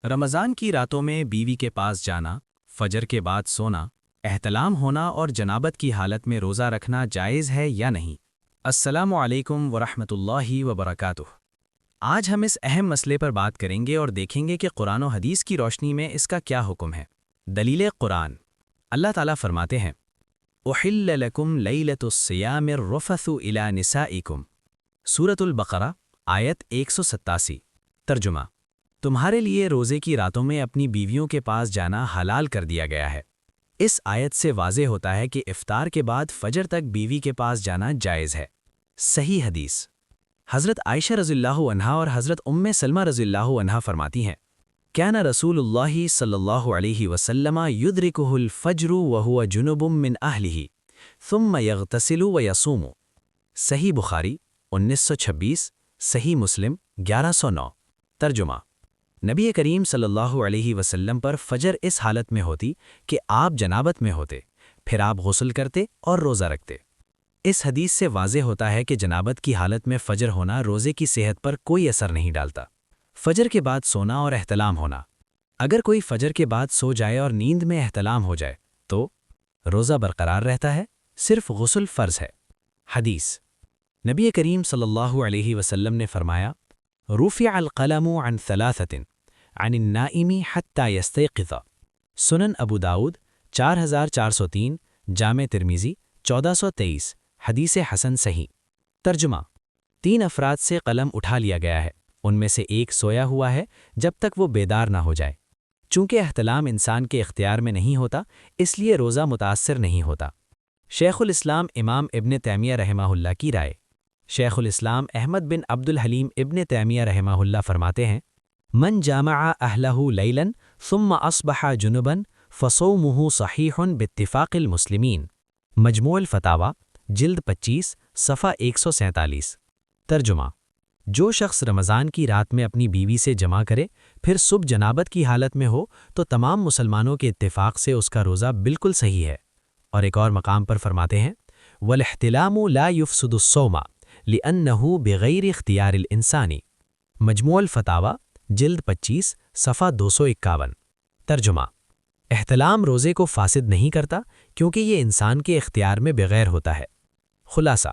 رمضان کی راتوں میں بیوی کے پاس جانا، فجر کے بعد سونا، احتلام ہونا اور جنابت کی حالت میں روزہ رکھنا جائز ہے یا نہیں؟ السلام علیکم ورحمۃ اللہ وبرکاتہ۔ آج ہم اس اہم مسئلے پر بات کریں گے اور دیکھیں گے کہ قرآن و حدیث کی روشنی میں اس کا کیا حکم ہے۔ دلیل قرآن، اللہ تعالیٰ فرماتے ہیں احل لکم لیلۃ الصیام الرفث الی نسائکم، سورۃ البقرہ آیت 187۔ ترجمہ، تمہارے لیے روزے کی راتوں میں اپنی بیویوں کے پاس جانا حلال کر دیا گیا ہے۔ اس آیت سے واضح ہوتا ہے کہ افطار کے بعد فجر تک بیوی کے پاس جانا جائز ہے۔ صحیح حدیث، حضرت عائشہ رضی اللہ عنہا اور حضرت ام سلمہ رضی اللہ عنہا فرماتی ہیں کان رسول اللہ صلی اللہ علیہ وسلم یدرکہ الفجر وہو جنب من اہلہ ثم یغتسل ویصوم۔ صحیح بخاری 1926، صحیح مسلم 1109۔ ترجمہ، نبی کریم صلی اللہ علیہ وسلم پر فجر اس حالت میں ہوتی کہ آپ جنابت میں ہوتے، پھر آپ غسل کرتے اور روزہ رکھتے۔ اس حدیث سے واضح ہوتا ہے کہ جنابت کی حالت میں فجر ہونا روزے کی صحت پر کوئی اثر نہیں ڈالتا۔ فجر کے بعد سونا اور احتلام ہونا، اگر کوئی فجر کے بعد سو جائے اور نیند میں احتلام ہو جائے تو روزہ برقرار رہتا ہے، صرف غسل فرض ہے۔ حدیث، نبی کریم صلی اللہ علیہ وسلم نے فرمایا رفع القلم عن ثلاثة عن النائم حتى يستيقظ۔ سنن ابو داود 4403، جامع ترمذی 1423، حدیث حسن صحیح۔ ترجمہ، 3 افراد سے قلم اٹھا لیا گیا ہے، ان میں سے ایک سویا ہوا ہے جب تک وہ بیدار نہ ہو جائے۔ چونکہ احتلام انسان کے اختیار میں نہیں ہوتا، اس لیے روزہ متاثر نہیں ہوتا۔ شیخ الاسلام امام ابن تیمیہ رحمہ اللہ کی رائے، شیخ الاسلام احمد بن عبد الحلیم ابن تیمیہ رحمہ اللہ فرماتے ہیں من جامع اہلہ لیلا ثم اصبح جنبا فصومہ صحیح باتفاق المسلمین۔ مجموع الفتاوی جلد 25، صفحہ 147۔ ترجمہ، جو شخص رمضان کی رات میں اپنی بیوی سے جمع کرے پھر صبح جنابت کی حالت میں ہو تو تمام مسلمانوں کے اتفاق سے اس کا روزہ بالکل صحیح ہے۔ اور ایک اور مقام پر فرماتے ہیں والاحتلام لا يفسد الصوم لأنه بغیر اختیار الانسانی۔ مجموع الفتاوی جلد 25، صفحہ 251۔ ترجمہ، احتلام روزے کو فاسد نہیں کرتا کیونکہ یہ انسان کے اختیار میں بغیر ہوتا ہے۔ خلاصہ،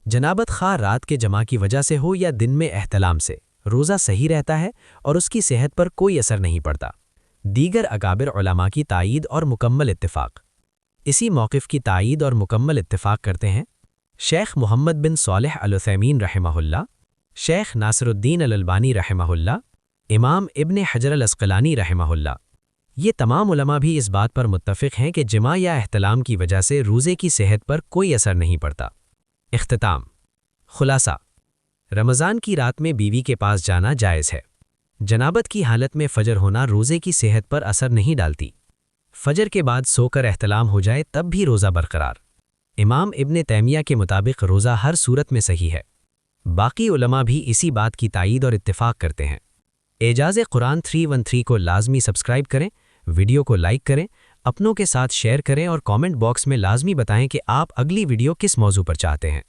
جنابت خواہ رات کے جمع کی وجہ سے ہو یا دن میں احتلام سے، روزہ صحیح رہتا ہے اور اس کی صحت پر کوئی اثر نہیں پڑتا۔ دیگر اکابر علماء کی تائید اور مکمل اتفاق۔ اسی موقف کی تائید اور مکمل اتفاق کرتے ہیں شیخ محمد بن صالح العثیمین رحمہ اللہ، شیخ ناصر الدین الالبانی رحمہ اللہ، امام ابن حجر العسقلانی رحمہ اللہ۔ یہ تمام علماء بھی اس بات پر متفق ہیں کہ جمع یا احتلام کی وجہ سے روزے کی صحت پر کوئی اثر نہیں پڑتا۔ اختتام، خلاصہ، رمضان کی رات میں بیوی کے پاس جانا جائز ہے۔ جنابت کی حالت میں فجر ہونا روزے کی صحت پر اثر نہیں ڈالتی۔ فجر کے بعد سو کر احتلام ہو جائے تب بھی روزہ برقرار۔ امام ابن تیمیہ کے مطابق روزہ ہر صورت میں صحیح ہے۔ باقی علماء بھی اسی بات کی تائید اور اتفاق کرتے ہیں۔ اعجاز قرآن 313 کو لازمی سبسکرائب کریں، ویڈیو کو لائک کریں، اپنوں کے ساتھ شیئر کریں اور کامنٹ باکس میں لازمی بتائیں کہ آپ اگلی ویڈیو کس موضوع پر چاہتے ہیں۔